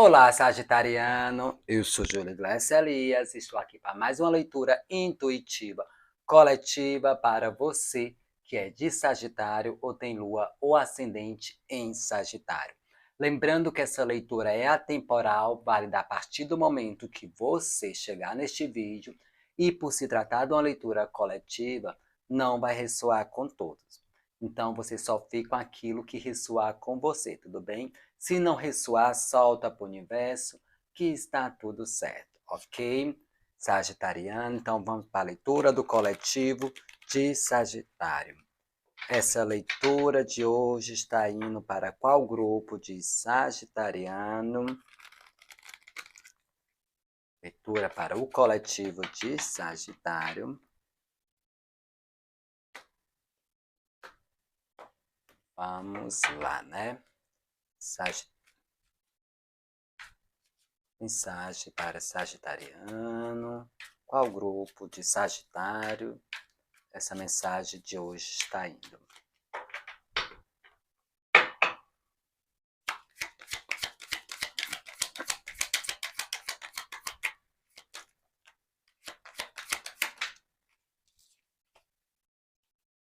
Olá, Sagitariano! Eu sou Júlio Glécio Elias, estou aqui para mais uma leitura intuitiva coletiva para você que é de Sagitário ou tem Lua ou Ascendente em Sagitário. Lembrando que essa leitura é atemporal, válida a partir do momento que você chegar neste vídeo e por se tratar de uma leitura coletiva, não vai ressoar com todos. Então você só fica com aquilo que ressoar com você, tudo bem? Se não ressoar, solta para o universo que está tudo certo, ok? Sagitariano, então vamos para a leitura do coletivo de Sagitário. Essa leitura de hoje está indo para qual grupo de Sagitariano? Leitura para o coletivo de Sagitário. Vamos lá, né? Mensagem para Sagitariano. Qual grupo de Sagitário essa mensagem de hoje está indo?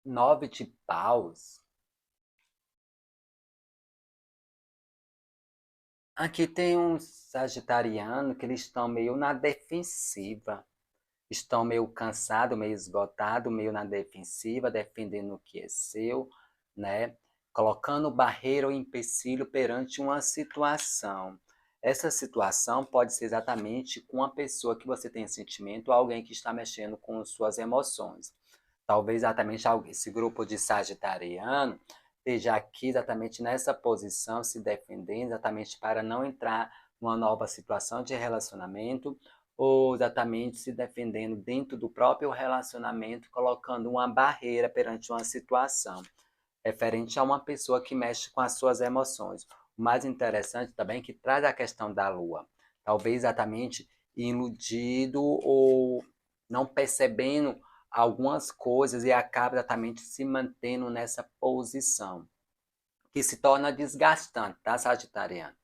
Nove de paus. Aqui tem um sagitariano que eles estão meio na defensiva. Estão meio cansados, meio esgotados, meio na defensiva, defendendo o que é seu, né? Colocando barreira ou empecilho perante uma situação. Essa situação pode ser exatamente com uma pessoa que você tem sentimento ou alguém que está mexendo com suas emoções. Talvez exatamente esse grupo de sagitariano esteja aqui exatamente nessa posição, se defendendo exatamente para não entrar numa nova situação de relacionamento ou exatamente se defendendo dentro do próprio relacionamento, colocando uma barreira perante uma situação referente a uma pessoa que mexe com as suas emoções. O mais interessante também é que traz a questão da lua. Talvez exatamente iludido ou não percebendo algumas coisas e acaba exatamente se mantendo nessa posição, que se torna desgastante, tá, Sagitariano?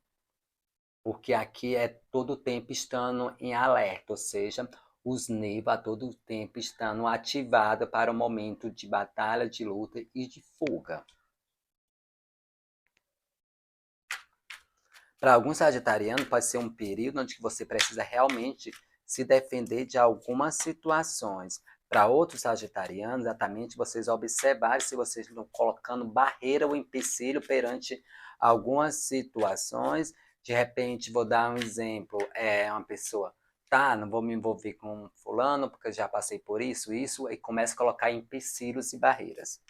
Porque aqui é todo o tempo estando em alerta, ou seja, os nervos a todo tempo estando ativados para o momento de batalha, de luta e de fuga. Para alguns sagitarianos pode ser um período onde você precisa realmente se defender de algumas situações. Para outros sagitarianos, exatamente, vocês observarem se vocês estão colocando barreira ou empecilho perante algumas situações. De repente, vou dar um exemplo, uma pessoa, tá, não vou me envolver com fulano porque eu já passei por isso, e começa a colocar empecilhos e barreiras.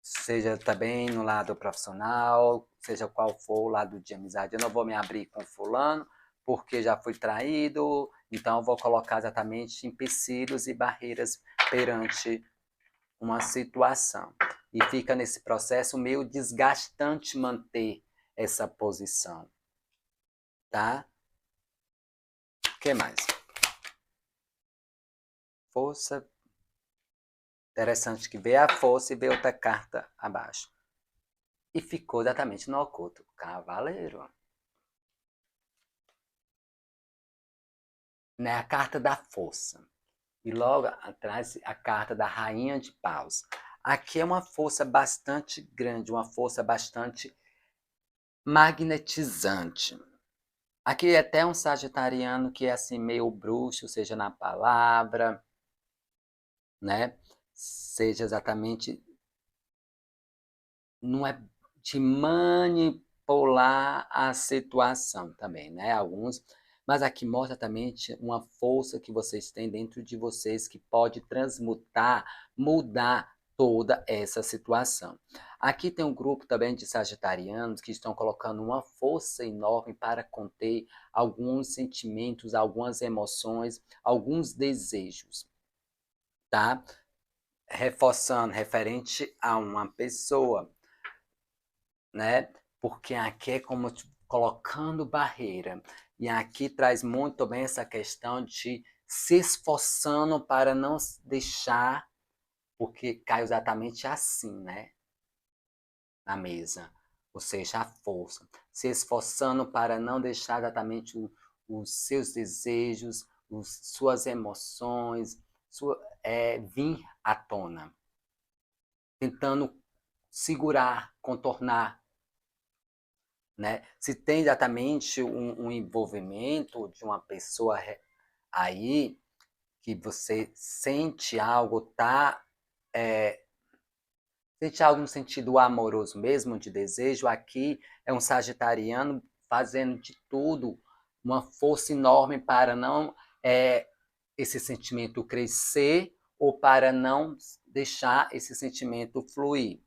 Seja também no lado profissional, seja qual for o lado de amizade. Eu não vou me abrir com fulano, porque já fui traído, então eu vou colocar exatamente empecilhos e barreiras perante uma situação. E fica nesse processo meio desgastante manter essa posição. Tá? O que mais? Força. Interessante que veio a força e veio outra carta abaixo. E ficou exatamente no oculto. Cavaleiro. Né? A carta da força. E logo atrás a carta da Rainha de Paus. Aqui é uma força bastante grande, uma força bastante magnetizante. Aqui é até um sagitariano que é assim meio bruxo, seja na palavra, né? Seja exatamente, não é de manipular a situação também, né? Alguns, mas aqui mostra também uma força que vocês têm dentro de vocês que pode transmutar, mudar toda essa situação. Aqui tem um grupo também de sagitarianos que estão colocando uma força enorme para conter alguns sentimentos, algumas emoções, alguns desejos, tá? Reforçando, referente a uma pessoa, né? Porque aqui é como colocando barreira. E aqui traz muito bem essa questão de se esforçando para não deixar, porque cai exatamente assim, né? Na mesa. ou seja, a força, se esforçando para não deixar exatamente os seus desejos, suas emoções, vir à tona, tentando segurar, contornar, né? Se tem exatamente um envolvimento de uma pessoa aí, que você sente algo, sente algo no sentido amoroso mesmo, de desejo, aqui é um sagitariano fazendo de tudo, uma força enorme para não esse sentimento crescer ou para não deixar esse sentimento fluir,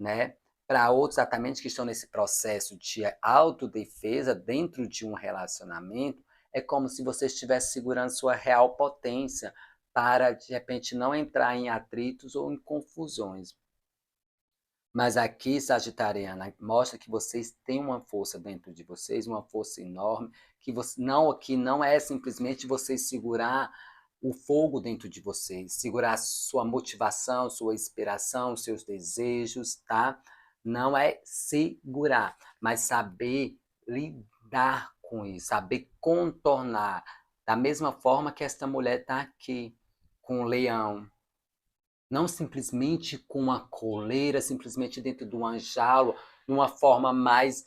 né? Para outros exatamente que estão nesse processo de autodefesa dentro de um relacionamento, é como se você estivesse segurando sua real potência para, de repente, não entrar em atritos ou em confusões. Mas aqui, Sagitariana, mostra que vocês têm uma força dentro de vocês, uma força enorme, que não é simplesmente vocês segurar o fogo dentro de vocês, segurar sua motivação, sua inspiração, seus desejos, tá? Não é segurar, mas saber lidar com isso, saber contornar. Da mesma forma que esta mulher está aqui com o leão, não simplesmente com uma coleira, simplesmente dentro de uma jaula, de uma forma mais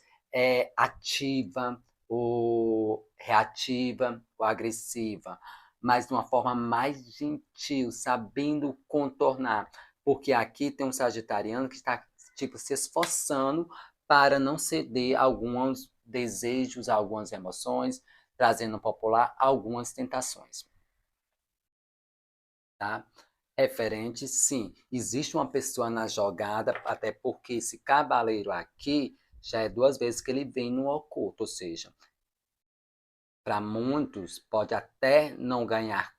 ativa, ou reativa, ou agressiva, mas de uma forma mais gentil, sabendo contornar. Porque aqui tem um sagitariano que está tipo, se esforçando para não ceder a alguns desejos, a algumas emoções, trazendo popular algumas tentações. Tá? Referente, sim, existe uma pessoa na jogada, até porque esse cavaleiro aqui já é 2 vezes que ele vem no oculto, ou seja, para muitos pode até não ganhar,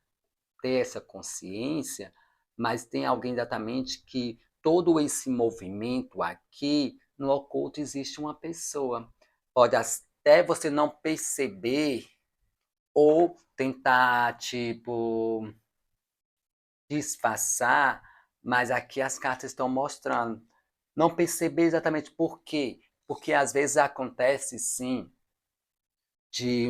ter essa consciência, mas tem alguém exatamente que todo esse movimento aqui no oculto existe uma pessoa. Pode até você não perceber ou tentar, tipo, disfarçar, mas aqui as cartas estão mostrando. Não perceber exatamente por quê. Porque às vezes acontece sim de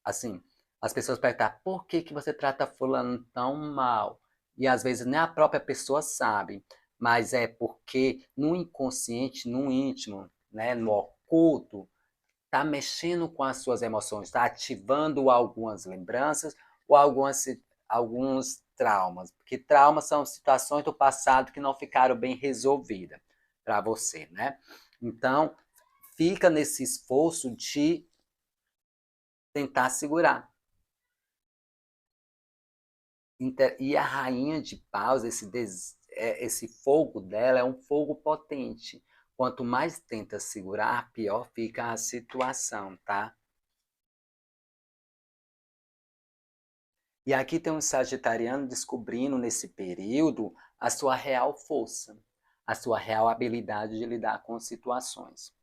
assim, as pessoas perguntam, por que que você trata fulano tão mal? E às vezes nem a própria pessoa sabe, mas é porque no inconsciente, no íntimo, né, no oculto, está mexendo com as suas emoções, está ativando algumas lembranças ou alguns traumas, porque traumas são situações do passado que não ficaram bem resolvidas para você, né? Então, fica nesse esforço de tentar segurar. E a rainha de paus, esse fogo dela é um fogo potente. Quanto mais tenta segurar, pior fica a situação, tá? E aqui tem um sagitariano descobrindo nesse período a sua real força, a sua real habilidade de lidar com situações.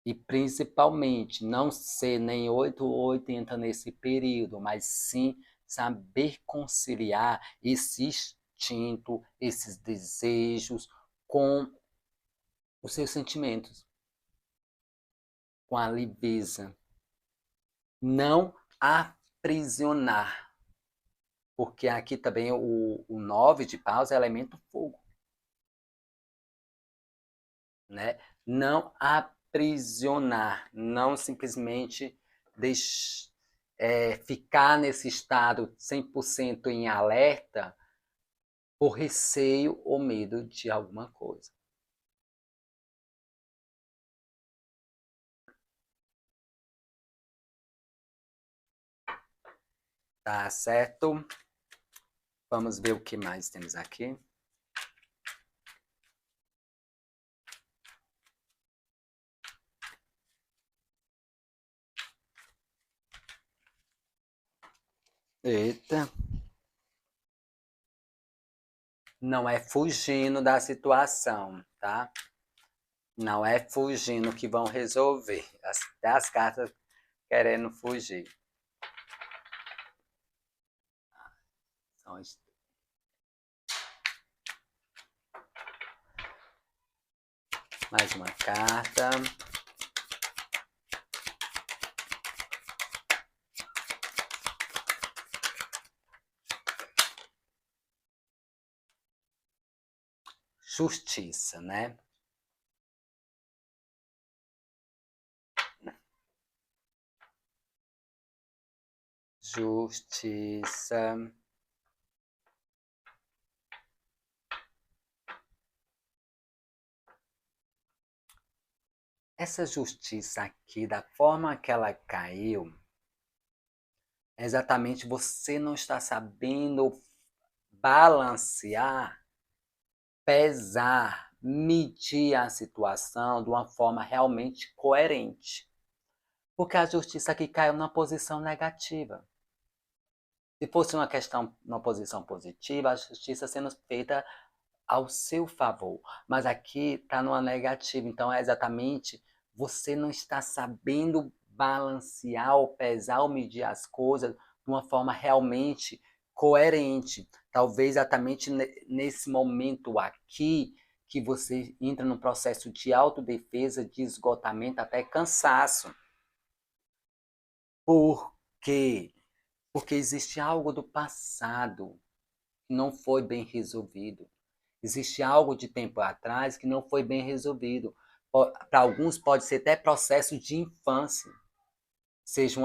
E principalmente não ser nem 8 ou 80 nesse período, mas sim saber conciliar esse instinto, esses desejos com os seus sentimentos, com a leveza. Não aprisionar. Porque aqui também o 9 de paus é elemento fogo, né? Não aprisionar, não simplesmente ficar nesse estado 100% em alerta por receio ou medo de alguma coisa. Tá certo? Vamos ver o que mais temos aqui. Eita. Não é fugindo da situação, tá? Não é fugindo que vão resolver. Até as cartas querendo fugir. São Mais uma carta. Justiça, né? Justiça. Essa justiça aqui, da forma que ela caiu, é exatamente você não está sabendo balancear, pesar, medir a situação de uma forma realmente coerente. Porque a justiça aqui caiu numa posição negativa. Se fosse uma questão, numa posição positiva, a justiça sendo feita ao seu favor. Mas aqui está numa negativa. Então é exatamente você não está sabendo balancear, ou pesar, ou medir as coisas de uma forma realmente coerente. Talvez exatamente nesse momento aqui que você entra num processo de autodefesa, de esgotamento, até cansaço. Por quê? Porque existe algo do passado que não foi bem resolvido. Existe algo de tempo atrás que não foi bem resolvido. Para alguns pode ser até processo de infância, seja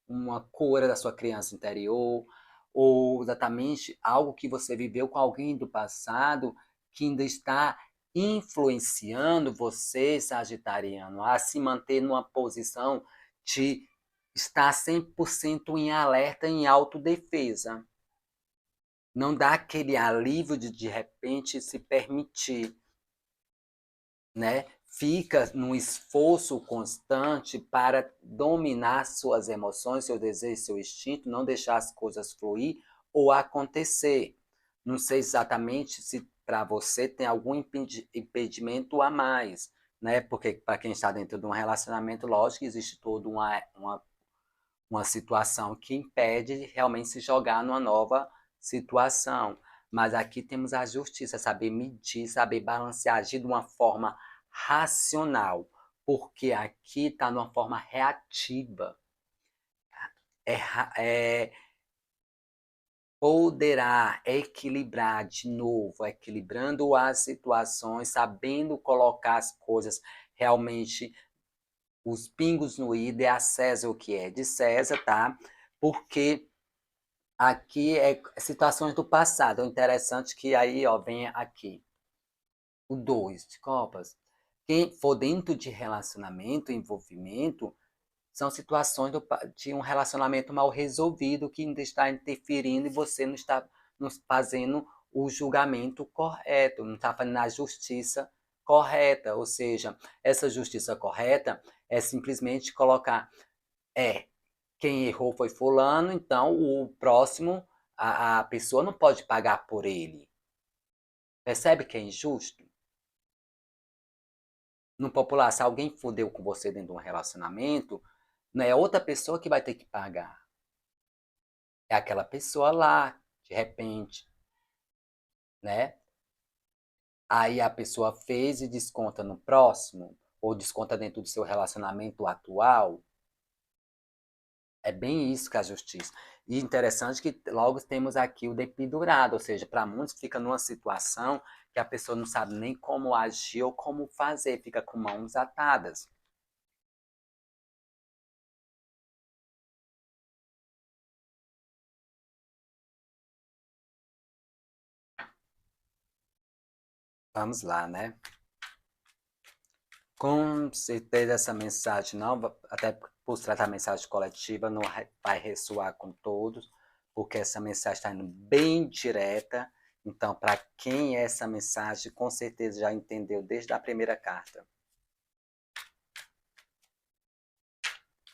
uma cura da sua criança interior, ou exatamente algo que você viveu com alguém do passado que ainda está influenciando você, sagitariano, a se manter numa posição de estar 100% em alerta, em autodefesa. Não dá aquele alívio de repente se permitir, né? Fica num esforço constante para dominar suas emoções, seu desejo, seu instinto, não deixar as coisas fluir ou acontecer. Não sei exatamente se para você tem algum impedimento a mais, né? Porque para quem está dentro de um relacionamento, lógico que existe toda uma situação que impede de realmente se jogar numa nova situação. Mas aqui temos a justiça, saber medir, saber balancear, agir de uma forma racional, porque aqui está de uma forma reativa. É, poderá equilibrar de novo, equilibrando as situações, sabendo colocar as coisas realmente, os pingos no i, de a César o que é de César, tá? Porque aqui é situações do passado. É interessante que aí, ó, vem aqui o 2 de copas. Quem for dentro de relacionamento, envolvimento, são situações de um relacionamento mal resolvido que ainda está interferindo e você não está fazendo o julgamento correto, não está fazendo a justiça correta. Ou seja, essa justiça correta é simplesmente colocar, quem errou foi fulano, então o próximo, a pessoa não pode pagar por ele. Percebe que é injusto? No popular, se alguém fudeu com você dentro de um relacionamento, não é outra pessoa que vai ter que pagar. É aquela pessoa lá, de repente, né? Aí a pessoa fez e desconta no próximo, ou desconta dentro do seu relacionamento atual. É bem isso que é a justiça. E interessante que logo temos aqui o dependurado, ou seja, para muitos fica numa situação que a pessoa não sabe nem como agir ou como fazer, fica com mãos atadas. Vamos lá, né? Com certeza essa mensagem não, até por se tratar mensagem coletiva, não vai ressoar com todos, porque essa mensagem está indo bem direta. Então, para quem é essa mensagem, com certeza já entendeu desde a primeira carta.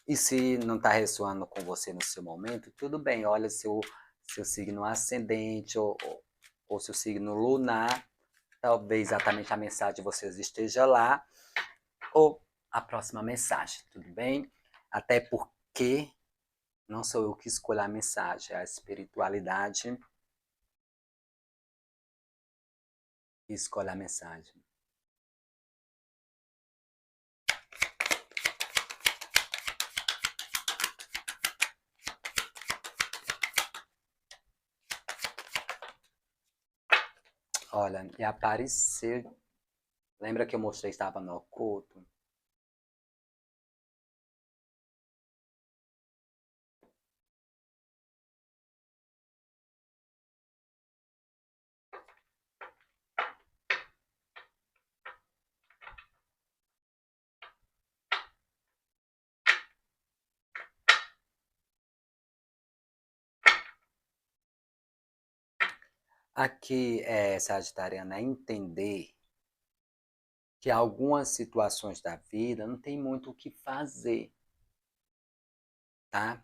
E se não está ressoando com você no seu momento, tudo bem, olha seu signo ascendente ou seu signo lunar, talvez exatamente a mensagem de vocês esteja lá, ou a próxima mensagem, tudo bem? Até porque não sou eu que escolho a mensagem, é a espiritualidade que escolhe a mensagem. Olha, e apareceu. Lembra que eu mostrei que estava no oculto? Aqui, Sagitariana, é entender que algumas situações da vida não tem muito o que fazer, tá?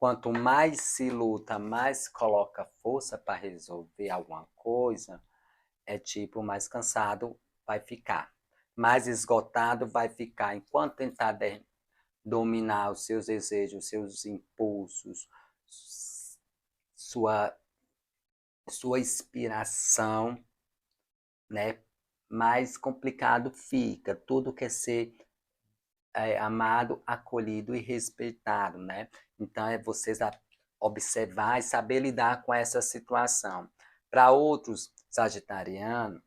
Quanto mais se luta, mais coloca força para resolver alguma coisa, é tipo, mais cansado vai ficar. Mais esgotado vai ficar. Enquanto tentar dominar os seus desejos, seus impulsos, sua, sua inspiração, né? Mais complicado fica. Tudo quer ser amado, acolhido e respeitado, né? Então é vocês observar e saber lidar com essa situação. Para outros sagitarianos,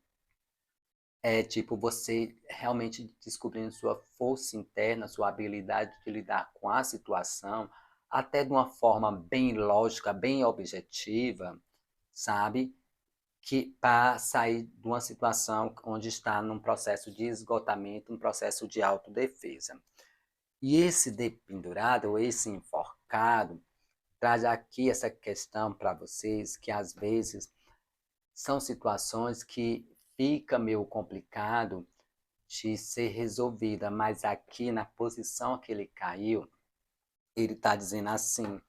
é tipo você realmente descobrindo sua força interna, sua habilidade de lidar com a situação, até de uma forma bem lógica, bem objetiva, sabe? Que para sair de uma situação onde está num processo de esgotamento, um processo de autodefesa. E esse dependurado, ou esse enforcado, traz aqui essa questão para vocês, que às vezes são situações que fica meio complicado de ser resolvida, mas aqui na posição que ele caiu, ele está dizendo assim,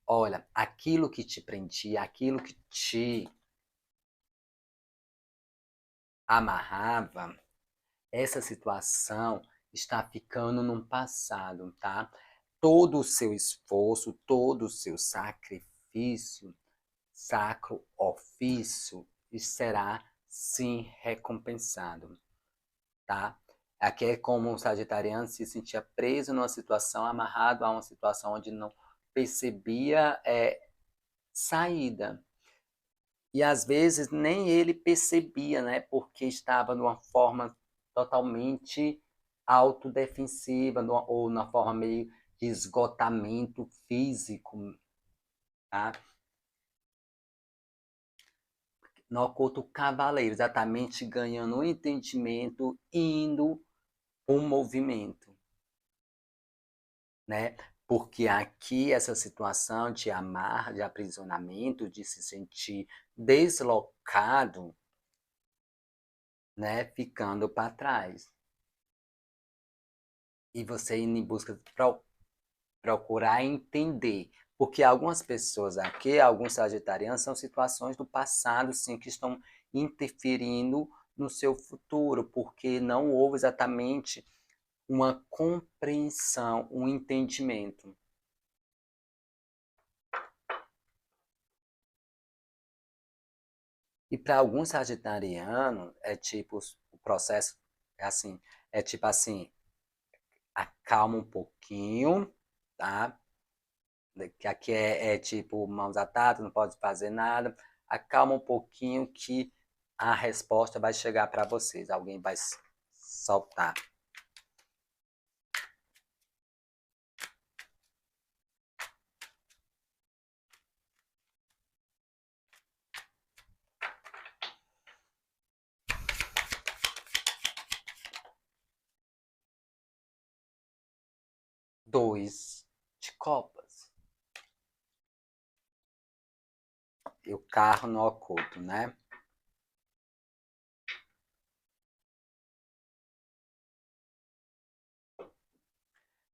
olha, aquilo que te prendia, aquilo que te amarrava, essa situação está ficando num passado, tá? Todo o seu esforço, todo o seu sacrifício, sacro ofício, será sim recompensado, tá? Aqui é como um sagitariano se sentia preso numa situação, amarrado a uma situação onde não percebia saída. E às vezes nem ele percebia, né? Porque estava numa forma totalmente autodefensiva, ou na forma meio de esgotamento físico, tá? No oculto cavaleiro, exatamente ganhando um entendimento, indo um movimento, né? Porque aqui essa situação de amarra, de aprisionamento, de se sentir deslocado, né? Ficando para trás. E você indo em busca de procurar entender. Porque algumas pessoas aqui, alguns sagitarianos, são situações do passado, sim, que estão interferindo no seu futuro, porque não houve exatamente uma compreensão, um entendimento. E para alguns sagitarianos, é tipo, o processo é assim, é tipo assim, acalma um pouquinho, tá? Que aqui é tipo mãos atadas, não pode fazer nada. Acalma um pouquinho que a resposta vai chegar para vocês. Alguém vai soltar. Dois de copas. E o carro no oculto, né?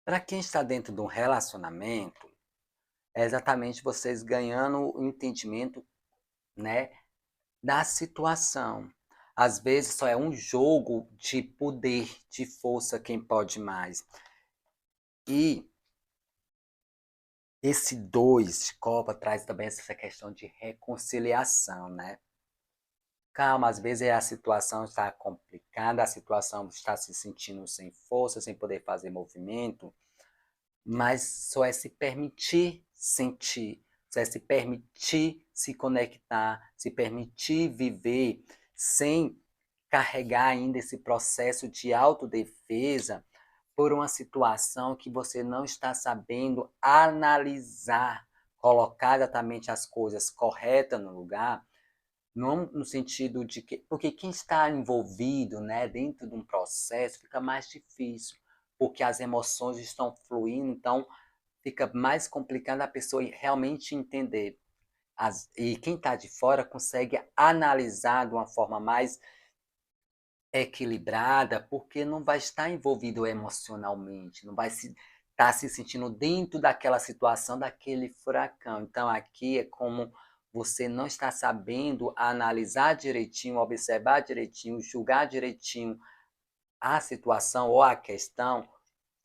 Para quem está dentro de um relacionamento, é exatamente vocês ganhando o entendimento, né, da situação. Às vezes só é um jogo de poder, de força, quem pode mais. E esse dois de copa traz também essa questão de reconciliação, né? Calma, às vezes a situação está complicada, a situação está se sentindo sem força, sem poder fazer movimento, mas só é se permitir sentir, só é se permitir se conectar, se permitir viver, sem carregar ainda esse processo de autodefesa por uma situação que você não está sabendo analisar, colocar exatamente as coisas corretas no lugar, não no sentido de que... Porque quem está envolvido, né, dentro de um processo fica mais difícil, porque as emoções estão fluindo, então fica mais complicado a pessoa realmente entender. E quem está de fora consegue analisar de uma forma mais equilibrada, porque não vai estar envolvido emocionalmente, não vai estar se sentindo dentro daquela situação, daquele furacão. Então, aqui é como você não está sabendo analisar direitinho, observar direitinho, julgar direitinho a situação ou a questão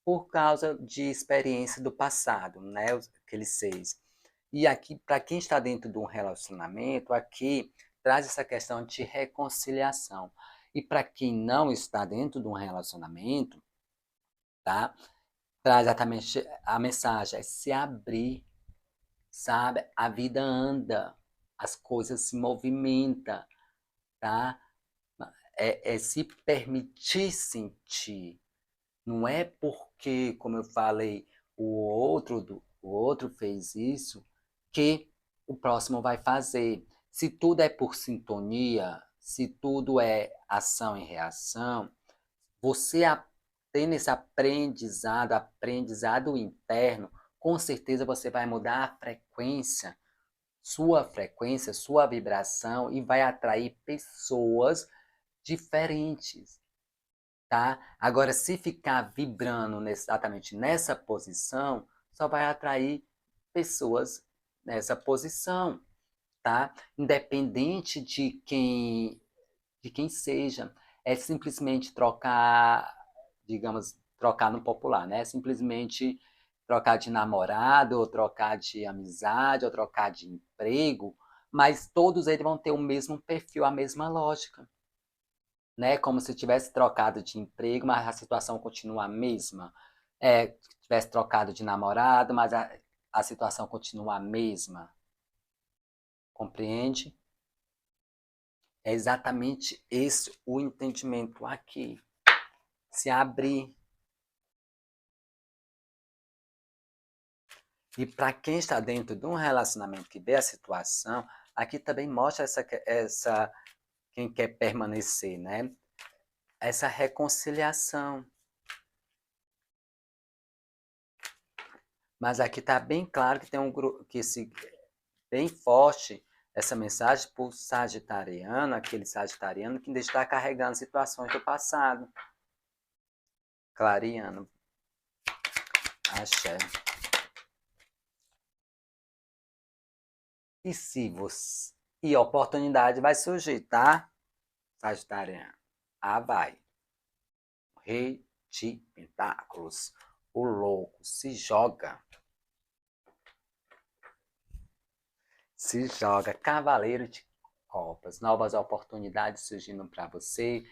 por causa de experiência do passado, né? Aqueles 6. E aqui, para quem está dentro de um relacionamento, aqui traz essa questão de reconciliação. E para quem não está dentro de um relacionamento, tá? Traz exatamente a mensagem, é se abrir, sabe? A vida anda, as coisas se movimentam, tá? É se permitir sentir. Não é porque, como eu falei, o outro fez isso, que o próximo vai fazer. Se tudo é por sintonia, se tudo é ação e reação, você tendo esse aprendizado interno, com certeza você vai mudar frequência, sua vibração e vai atrair pessoas diferentes. Tá? Agora, se ficar vibrando exatamente nessa posição, só vai atrair pessoas nessa posição, tá? Independente de quem seja, é simplesmente trocar, digamos, trocar no popular, né? É simplesmente trocar de namorado, ou trocar de amizade, ou trocar de emprego, mas todos eles vão ter o mesmo perfil, a mesma lógica, né? Como se tivesse trocado de emprego, mas a situação continua a mesma. Tivesse trocado de namorado, mas a situação continua a mesma. Compreende? É exatamente esse o entendimento aqui. Se abrir. E para quem está dentro de um relacionamento que vê a situação, aqui também mostra quem quer permanecer, né? Essa reconciliação. Mas aqui está bem claro que tem um grupo que bem forte essa mensagem para o sagitariano, aquele sagitariano que ainda está carregando situações do passado. Clariano. Axé. E se você... E a oportunidade vai surgir, tá? Sagitariano. Ah, vai. Rei de Pentáculos. O louco se joga. Se joga. Cavaleiro de Copas. Novas oportunidades surgindo para você.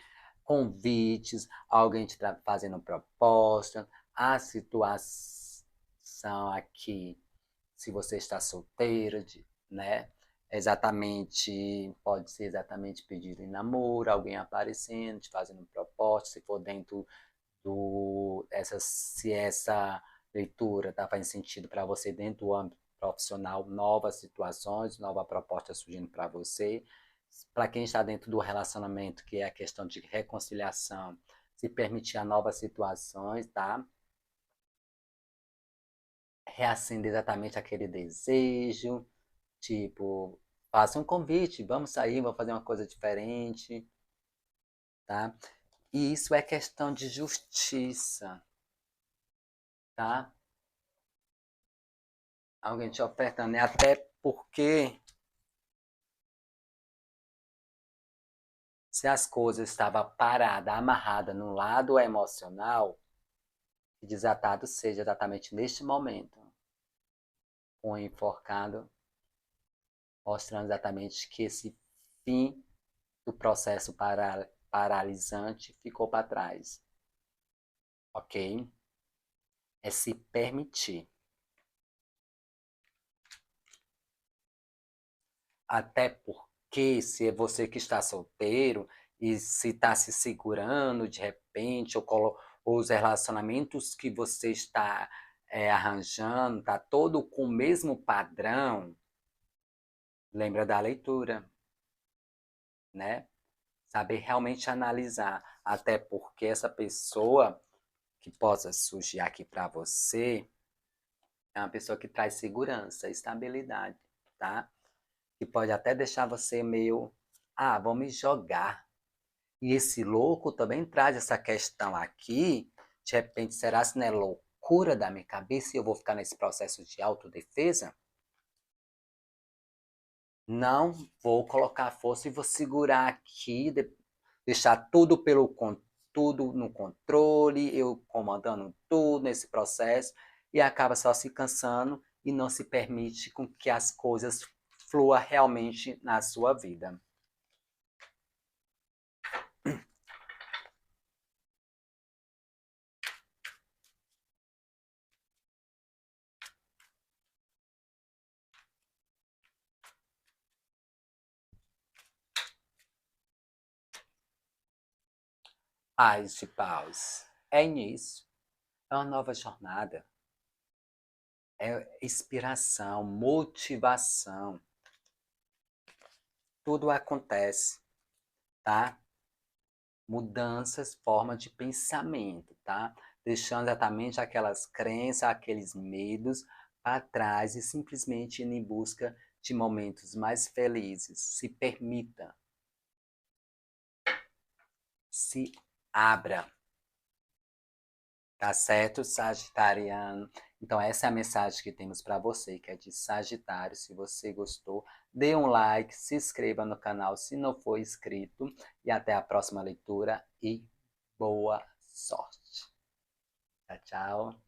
Convites. Alguém te fazendo proposta. A situação aqui, se você está solteiro, né? Pode ser exatamente pedido em namoro, alguém aparecendo, te fazendo proposta, se for dentro se essa leitura tá fazendo sentido para você dentro do âmbito profissional, novas situações, nova proposta surgindo para você. Para quem está dentro do relacionamento, que é a questão de reconciliação, se permitir a novas situações, tá? Reacender exatamente aquele desejo, tipo, faça um convite, vamos sair, vamos fazer uma coisa diferente, tá? E isso é questão de justiça, tá? Alguém te ofertando, né? Até porque se as coisas estavam paradas, amarradas no lado emocional, que desatado seja exatamente neste momento, um enforcado, mostrando exatamente que esse fim do processo paralisante ficou para trás, ok? É se permitir. Até que se é você que está solteiro e se está se segurando de repente, ou os relacionamentos que você está arranjando, está todo com o mesmo padrão, lembra da leitura, né? Saber realmente analisar, até porque essa pessoa que possa surgir aqui para você é uma pessoa que traz segurança, estabilidade, tá? Que pode até deixar você meio, vou me jogar. E esse louco também traz essa questão aqui, de repente, será se não é loucura da minha cabeça e eu vou ficar nesse processo de autodefesa? Não vou colocar força e vou segurar aqui, deixar tudo no controle, eu comandando tudo nesse processo, e acaba só se cansando e não se permite com que as coisas fluam realmente na sua vida. As de paus. É início, é uma nova jornada, é inspiração, motivação. Tudo acontece, tá? Mudanças, forma de pensamento, tá? Deixando exatamente aquelas crenças, aqueles medos para trás e simplesmente indo em busca de momentos mais felizes. Se permita, se abra. Tá certo, Sagitariano? Então, essa é a mensagem que temos para você, que é de Sagitário. Se você gostou, dê um like, se inscreva no canal se não for inscrito. E até a próxima leitura e boa sorte. Tchau, tchau.